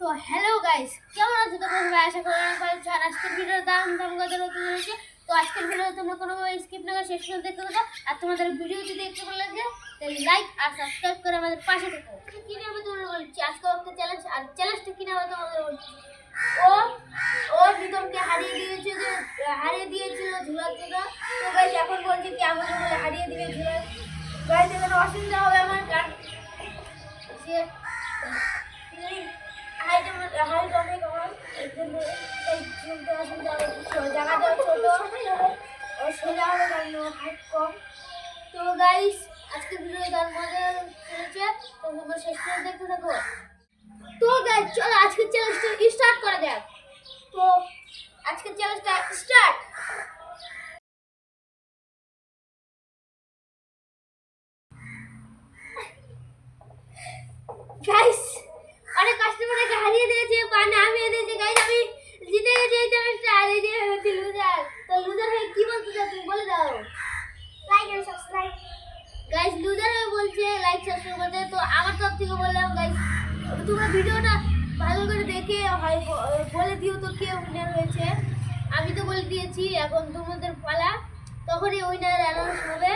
তো hello guys, কেমন আছো তোমরা সবাই? আশা করি অনেক ভালো আছো। আর আজকের ভিডিওর দাম কথা হতে চলেছে। তো আজকের ভিডিও তোমরা কোনোভাবে স্কিপ না করে শেষ পর্যন্ত দেখতে থাকো। আর তোমাদের ভিডিও যদি একটু ভালো লাগে তাহলে লাইক আর সাবস্ক্রাইব করে আমাদের পাশে থেকো। কি নিয়ে আমি তোমাদের বলছি, আজকে একটা চ্যালেঞ্জ, আর চ্যালেঞ্জটা কি নিয়ে আমি তোমাদের বলছি। ও ও প্রীতমকে হারিয়ে দিয়েছিল ঝুলার জন্য। তো গাইস এখন বলছে কি আমাকে বলে হারিয়ে দিবে ঝুলার। গাইস এখানে অসুবিধা হবে আমার, কারণ সে হাইট অনেক আমার এর জন্য চলতে অসুবিধা হবে। জায়গাটাও ছোট ও সোজা হবে, কারণ হাইট কম। তো গাইস আজকের ভিডিও তার মজা চলেছে, তো তোমরা শেষ পর্যন্ত দেখতে থাকো। তো গাইস চলো আজকের চ্যালেঞ্জটা স্টার্ট করা যাক। তো আজকের চ্যালেঞ্জটা স্টার্ট। গাইস অনেক কাস্টমারকে হারিয়ে দিয়েছে, মানে আমি দিয়েছি। গাইস আমি জিতে গেছি এই চ্যালেঞ্জটা, আর এই যে হচ্ছে লুজার। তো লুজার হয়ে কি বলতে চাও তুমি বলে দাও। Like and subscribe. Guys loser হয়ে বলছে লাইক সাবস্ক্রাইব করতে। তো আমার তরফ থেকে বললাম গাইস তোমরা ভিডিওটা ভালো করে দেখে বলে দিও তো কে উইনার হয়েছে। আমি তো বলে দিয়েছি, এখন তোমাদের পালা, তখনই উইনার অ্যানাউন্স হবে।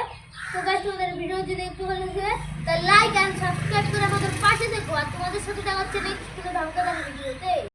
তো গাইস তোমাদের ভিডিও যদি একটু ভালো লাগে তাহলে লাইক এন্ড সাবস্ক্রাইব করে আমাদের পাশে থেকো। আর তোমাদের সাথে দেখা হচ্ছে নেক্সট কোনো ধামাকাদার ভিডিওতে।